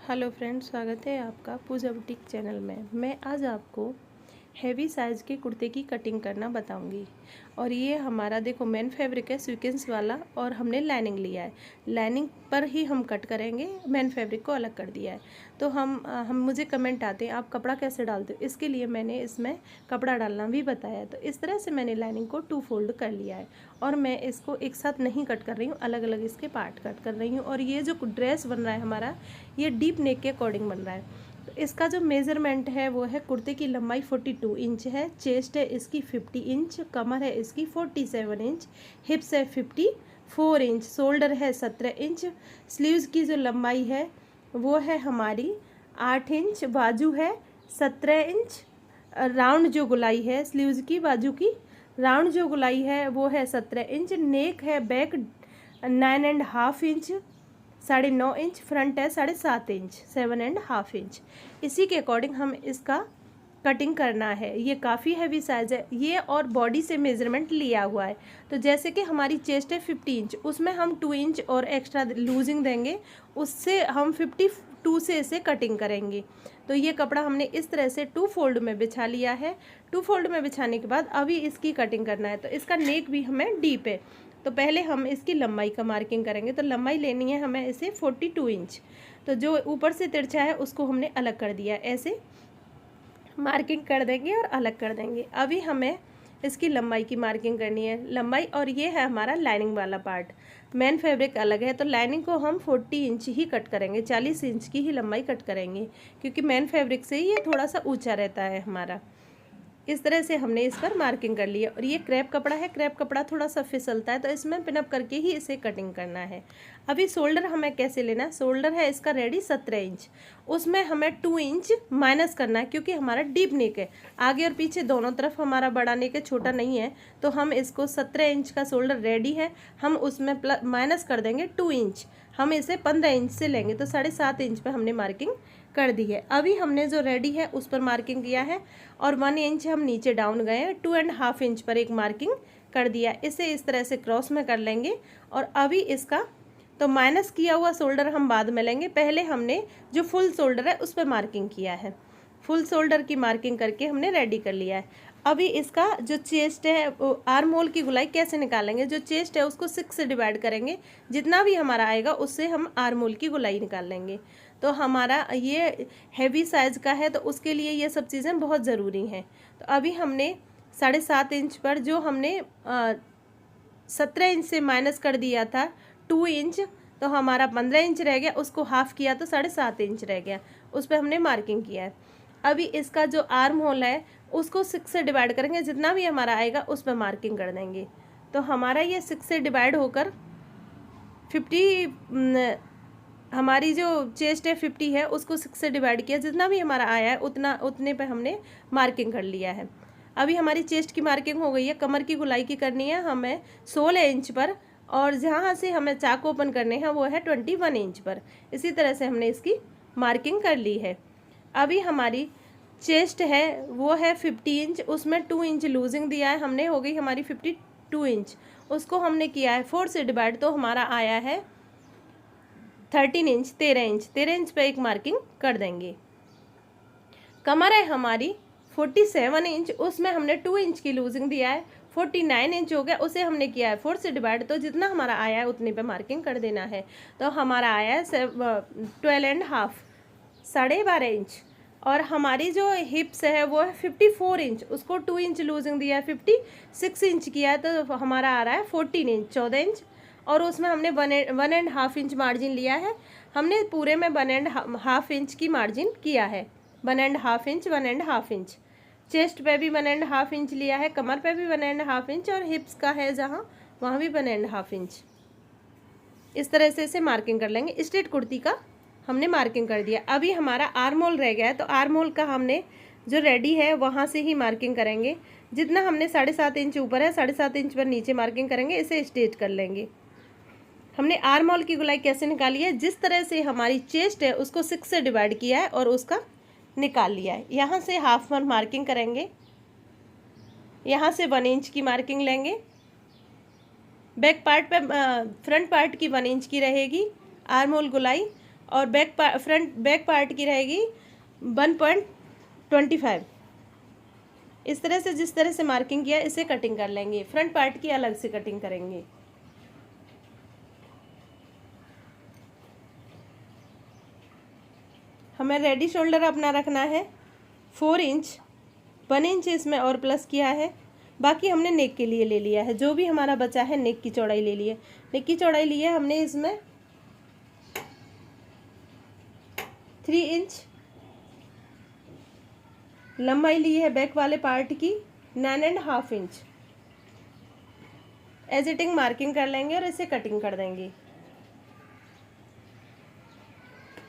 Hello friends, स्वागत है आपका पूजा बुटीक चैनल में। मैं आज आपको हैवी साइज़ के कुर्ते की कटिंग करना बताऊंगी। और ये हमारा देखो मेन फैब्रिक है सीक्वेंस वाला, और हमने लाइनिंग लिया है। लाइनिंग पर ही हम कट करेंगे, मेन फैब्रिक को अलग कर दिया है। तो हम मुझे कमेंट आते हैं आप कपड़ा कैसे डालते हो, इसके लिए मैंने इसमें कपड़ा डालना भी बताया है। तो इस तरह से मैंने लाइनिंग को 2 फोल्ड कर लिया है, और मैं इसको एक साथ नहीं कट कर रही हूँ, अलग अलग इसके पार्ट कट कर रही हूँ। और ये जो ड्रेस बन रहा है हमारा, ये डीप नेक के अकॉर्डिंग बन रहा है। तो इसका जो मेज़रमेंट है वो है, कुर्ते की लंबाई 42 इंच है, चेस्ट है इसकी 50 इंच, कमर है इसकी 47 इंच, हिप्स है 54 इंच, शोल्डर है 17 इंच, स्लीव्स की जो लंबाई है वो है हमारी 8 इंच, बाजू है 17 इंच, राउंड जो गुलाई है स्लीव्स की बाजू की राउंड जो गुलाई है वो है 17 इंच, नेक है बैक 9.5 इंच, 9.5 इंच, फ्रंट है 7.5 इंच, 7.5 इंच। इसी के अकॉर्डिंग हम इसका कटिंग करना है। ये काफ़ी हैवी साइज़ है ये, और बॉडी से मेज़रमेंट लिया हुआ है। तो जैसे कि हमारी चेस्ट है 50 इंच, उसमें हम 2 इंच और एक्स्ट्रा लूजिंग देंगे, उससे हम 52 से इसे कटिंग करेंगे। तो ये कपड़ा हमने इस तरह से 2 फोल्ड में बिछा लिया है। 2 फोल्ड में बिछाने के बाद अभी इसकी कटिंग करना है। तो इसका नेक भी हमें डीप है, तो पहले हम इसकी लंबाई का मार्किंग करेंगे। तो लंबाई लेनी है हमें इसे 42 इंच। तो जो ऊपर से तिरछा है उसको हमने अलग कर दिया, ऐसे मार्किंग कर देंगे और अलग कर देंगे। अभी हमें इसकी लंबाई की मार्किंग करनी है, लंबाई। और ये है हमारा लाइनिंग वाला पार्ट, मेन फैब्रिक अलग है। तो लाइनिंग को हम 40 इंच ही कट करेंगे, 40 इंच की ही लंबाई कट करेंगे, क्योंकि मेन फैब्रिक से ये थोड़ा सा ऊंचा रहता है हमारा। इस तरह से हमने इस पर मार्किंग कर ली है। और ये क्रैप कपड़ा है, क्रैप कपड़ा थोड़ा सा फिसलता है, तो इसमें पिनअप करके ही इसे कटिंग करना है। अभी शोल्डर हमें कैसे लेना है, शोल्डर है इसका रेडी 17 इंच, उसमें हमें 2 इंच माइनस करना है, क्योंकि हमारा डीप नेक है, आगे और पीछे दोनों तरफ हमारा बड़ा नेक है, छोटा नहीं है। तो हम इसको 17 इंच का शोल्डर रेडी है, हम उसमें माइनस कर देंगे 2 इंच, हम इसे 15 इंच से लेंगे। तो 7.5 इंच पर हमने मार्किंग कर दी है। अभी हमने जो रेडी है उस पर मार्किंग किया है, और 1 इंच हम नीचे डाउन गए हैं, 2.5 इंच पर एक मार्किंग कर दिया। इसे इस तरह से क्रॉस में कर लेंगे। और अभी इसका तो माइनस किया हुआ शोल्डर हम बाद में लेंगे, पहले हमने जो फुल शोल्डर है उस पर मार्किंग किया है। फुल शोल्डर की मार्किंग करके हमने रेडी कर लिया है। अभी इसका जो चेस्ट है, आर्म होल की गुलाई कैसे निकालेंगे, जो चेस्ट है उसको 6 से डिवाइड करेंगे, जितना भी हमारा आएगा उससे हम आर्म होल की गुलाई निकाल लेंगे। तो हमारा ये हैवी साइज़ का है, तो उसके लिए ये सब चीज़ें बहुत ज़रूरी हैं। तो अभी हमने 7.5 इंच पर जो हमने 17 इंच से माइनस कर दिया था 2 इंच, तो हमारा 15 इंच रह गया, उसको हाफ किया तो 7.5 इंच रह गया, उस पर हमने मार्किंग किया है। अभी इसका जो आर्म होल है उसको 6 से डिवाइड करेंगे, जितना भी हमारा आएगा उस पर मार्किंग कर देंगे। तो हमारा ये 6 से डिवाइड होकर 50, हमारी जो चेस्ट है 50 है, उसको 6 से डिवाइड किया, जितना भी हमारा आया है उतने पे हमने मार्किंग कर लिया है। अभी हमारी चेस्ट की मार्किंग हो गई है। कमर की गुलाई की करनी है हमें 16 इंच पर, और जहाँ से हमें चाक ओपन करने हैं वो है 21 इंच पर। इसी तरह से हमने इसकी मार्किंग कर ली है। अभी हमारी चेस्ट है वो है 50 इंच, उसमें 2 इंच लूजिंग दिया है हमने, हो गई हमारी 52 इंच। उसको हमने किया है 4 से डिवाइड, तो हमारा आया है 13 इंच, 13 इंच पे एक मार्किंग कर देंगे। कमर है हमारी 47 इंच, उसमें हमने 2 इंच की लूजिंग दिया है, 49 इंच हो गया, उसे हमने किया है 4 से डिवाइड, तो जितना हमारा आया है उतने पे मार्किंग कर देना है। तो हमारा आया है 12.5, 12.5 इंच। और हमारी जो हिप्स है वो है 54 इंच, उसको 2 इंच लूजिंग दिया है, 56 इंच किया है, तो हमारा आ रहा है 14 इंच, 14 इंच। और उसमें हमने 1.5 इंच मार्जिन लिया है, हमने पूरे में 1.5 इंच की मार्जिन किया है, 1.5 इंच, 1.5 इंच। चेस्ट पे भी 1.5 इंच लिया है, कमर पे भी 1.5 इंच, और हिप्स का है जहाँ वहाँ भी 1.5 इंच। इस तरह से इसे मार्किंग कर लेंगे। स्ट्रेट कुर्ती का हमने मार्किंग कर दिया। अभी हमारा आर्म होल रह गया है, तो आर्म होल का हमने जो रेडी है वहाँ से ही मार्किंग करेंगे। जितना हमने 7.5 इंच ऊपर है, 7.5 इंच पर नीचे मार्किंग करेंगे, इसे स्ट्रेट कर लेंगे। हमने आर्म होल की गुलाई कैसे निकाली है, जिस तरह से हमारी चेस्ट है उसको 6 से डिवाइड किया है और उसका निकाल लिया है। यहाँ से हाफ पर मार्किंग करेंगे, यहाँ से 1 इंच की मार्किंग लेंगे। बैक पार्ट पे फ्रंट पार्ट की 1 इंच की रहेगी आर्म होल गुलाई, और बैक पार्ट की रहेगी 1.25। इस तरह से जिस तरह से मार्किंग किया इसे कटिंग कर लेंगे। फ्रंट पार्ट की अलग से कटिंग करेंगे। हमें रेडी शोल्डर अपना रखना है 4 इंच। 1 इंच इसमें और प्लस किया है, बाकी हमने नेक के लिए ले लिया है। जो भी हमारा बचा है नेक की चौड़ाई ले लिए। नेक की चौड़ाई ली है हमने इसमें 3 इंच। लंबाई ली है बैक वाले पार्ट की 9.5 इंच। एजिटिंग मार्किंग कर लेंगे और इसे कटिंग कर देंगे।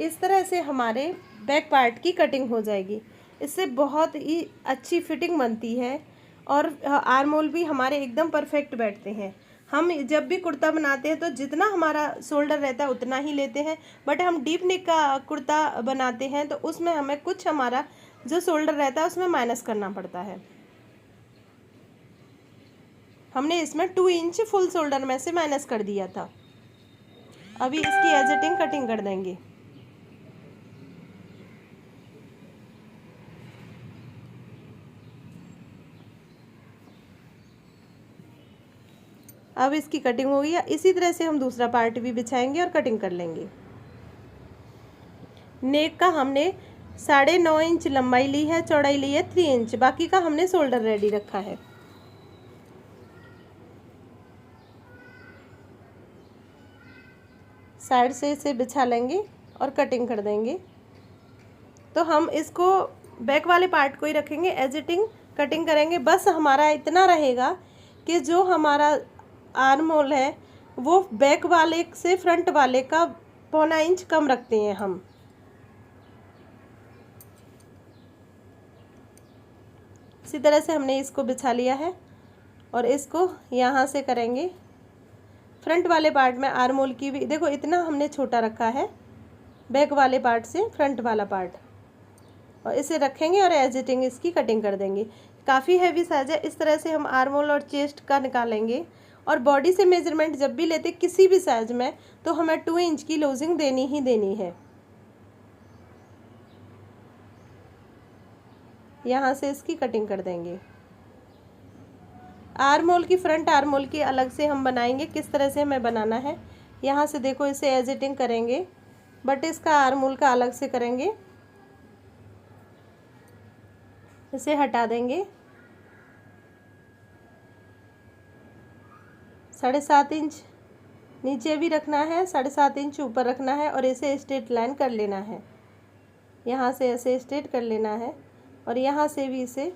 इस तरह से हमारे बैक पार्ट की कटिंग हो जाएगी। इससे बहुत ही अच्छी फिटिंग बनती है और आर्म होल भी हमारे एकदम परफेक्ट बैठते हैं। हम जब भी कुर्ता बनाते हैं तो जितना हमारा शोल्डर रहता है उतना ही लेते हैं, बट हम डीप नेक का कुर्ता बनाते हैं तो उसमें हमें कुछ हमारा जो शोल्डर रहता है उसमें माइनस करना पड़ता है। हमने इसमें 2 इंच फुल शोल्डर में से माइनस कर दिया था। अभी इसकी एजिटिंग कटिंग कर देंगे। अब इसकी कटिंग हो गई। इसी तरह से हम दूसरा पार्ट भी बिछाएंगे और कटिंग कर लेंगे। नेक का हमने 9.5 इंच लंबाई ली है, चौड़ाई ली है 3 इंच। बाकी का हमने शोल्डर रेडी रखा है। साइड से इसे बिछा लेंगे और कटिंग कर देंगे। तो हम इसको बैक वाले पार्ट को ही रखेंगे, एजिटिंग कटिंग करेंगे। बस हमारा इतना रहेगा कि जो हमारा आर्म होल है वो बैक वाले से फ्रंट वाले का 0.25 इंच कम रखते हैं हम। इसी तरह से हमने इसको बिछा लिया है और इसको यहाँ से करेंगे। फ्रंट वाले पार्ट में आर्म होल की भी देखो इतना हमने छोटा रखा है बैक वाले पार्ट से फ्रंट वाला पार्ट, और इसे रखेंगे और एजिटिंग इसकी कटिंग कर देंगे। काफ़ी हैवी साइज है। इस तरह से हम आर्म होल और चेस्ट का निकालेंगे। और बॉडी से मेजरमेंट जब भी लेते किसी भी साइज में तो हमें 2 इंच की लूजिंग देनी ही देनी है। यहाँ से इसकी कटिंग कर देंगे। आर्म होल की फ्रंट आर्म होल की अलग से हम बनाएंगे। किस तरह से हमें बनाना है, यहाँ से देखो इसे एजिटिंग करेंगे, बट इसका आर्म होल का अलग से करेंगे। इसे हटा देंगे। 7.5 इंच नीचे भी रखना है, 7.5 इंच ऊपर रखना है और इसे स्ट्रेट लाइन कर लेना है। यहाँ से ऐसे स्ट्रेट कर लेना है और यहाँ से भी इसे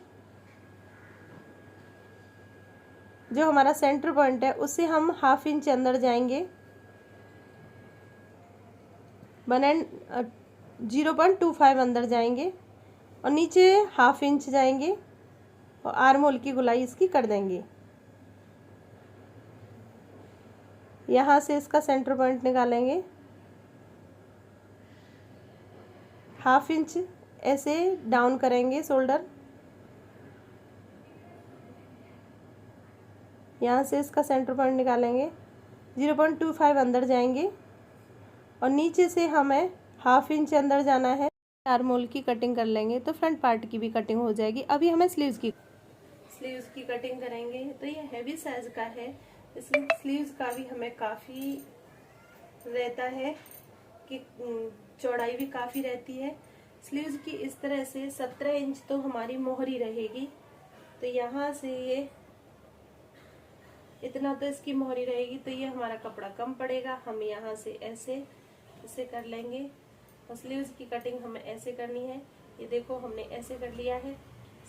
जो हमारा सेंटर पॉइंट है उससे हम 1/2 इंच अंदर जाएंगे। 0.25 अंदर जाएंगे और नीचे 1/2 इंच जाएंगे और आर्म होल की गोलाई इसकी कर देंगे। यहाँ से इसका सेंटर पॉइंट निकालेंगे। 1/2 इंच ऐसे डाउन करेंगे शोल्डर। यहाँ से इसका सेंटर पॉइंट निकालेंगे। 0.25 अंदर जाएंगे और नीचे से हमें 1/2 इंच अंदर जाना है। आर्म होल की कटिंग कर लेंगे तो फ्रंट पार्ट की भी कटिंग हो जाएगी। अभी हमें स्लीव्स की कटिंग करेंगे। तो ये हैवी साइज का है, इसमें स्लीव्स का भी हमें काफ़ी रहता है कि चौड़ाई भी काफ़ी रहती है। स्लीव्स की इस तरह से 17 इंच तो हमारी मोहरी रहेगी। तो यहाँ से ये इतना तो इसकी मोहरी रहेगी, तो ये हमारा कपड़ा कम पड़ेगा। हम यहाँ से ऐसे इसे कर लेंगे और स्लीव्स की कटिंग हमें ऐसे करनी है। ये देखो हमने ऐसे कर लिया है।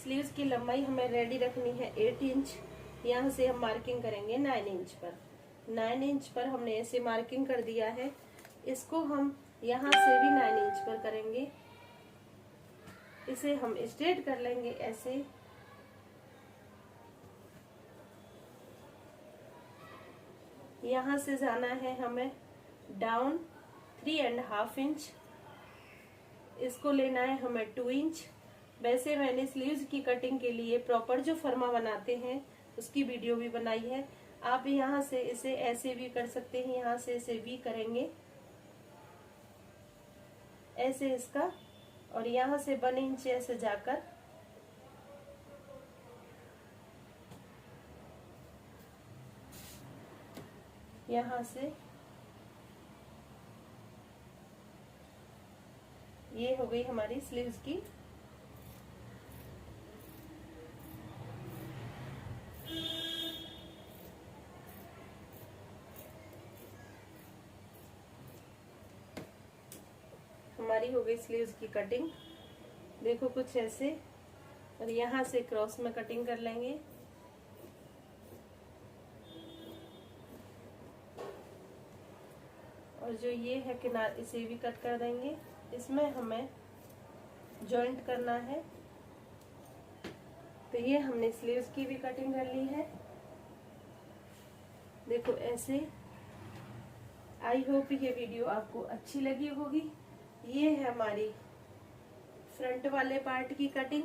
स्लीव्स की लंबाई हमें रेडी रखनी है 8 इंच। यहाँ से हम मार्किंग करेंगे 9 इंच पर। 9 इंच पर हमने ऐसे मार्किंग कर दिया है। इसको हम यहाँ से भी 9 इंच पर करेंगे। इसे हम स्ट्रेट कर लेंगे ऐसे। यहाँ से जाना है हमें डाउन 3.5 इंच। इसको लेना है हमें 2 इंच। वैसे मैंने स्लीव्स की कटिंग के लिए प्रॉपर जो फर्मा बनाते हैं उसकी वीडियो भी बनाई है। आप यहाँ से इसे ऐसे भी कर सकते हैं, यहाँ से इसे भी करेंगे। ऐसे इसका, और यहाँ से 1 इंच ऐसे जाकर यहाँ से ये हो गई हमारी स्लीव्स की। हमारी हो गई स्लीव्स की कटिंग, देखो कुछ ऐसे, और यहाँ से क्रॉस में कटिंग कर लेंगे। और जो ये है किनार, इसे भी कट कर देंगे। इसमें हमें जॉइंट करना है, तो ये हमने स्लीव्स की भी कटिंग कर ली है। देखो ऐसे। आई होप ये वीडियो आपको अच्छी लगी होगी। ये है हमारी फ्रंट वाले पार्ट की कटिंग।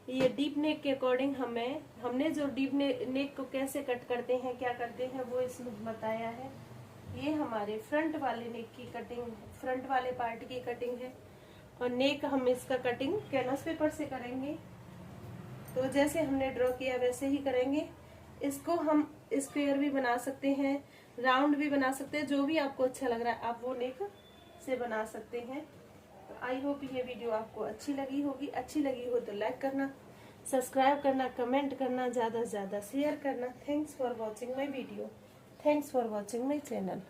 ये डीप नेक के अकॉर्डिंग हमने जो डीप नेक को कैसे कट करते हैं, क्या करते हैं, वो इसमें बताया है। ये हमारे फ्रंट वाले नेक की कटिंग, फ्रंट वाले पार्ट की कटिंग है। और नेक हम इसका कटिंग कैनवस पेपर से करेंगे, तो जैसे हमने ड्रॉ किया वैसे ही करेंगे। इसको हम स्क्वायर भी बना सकते हैं, राउंड भी बना सकते हैं, जो भी आपको अच्छा लग रहा है आप वो नेक से बना सकते हैं। तो आई होप ये वीडियो आपको अच्छी लगी होगी। अच्छी लगी हो तो लाइक करना, सब्सक्राइब करना, कमेंट करना, ज़्यादा से ज़्यादा शेयर करना। Thanks for watching my video, thanks for watching my channel.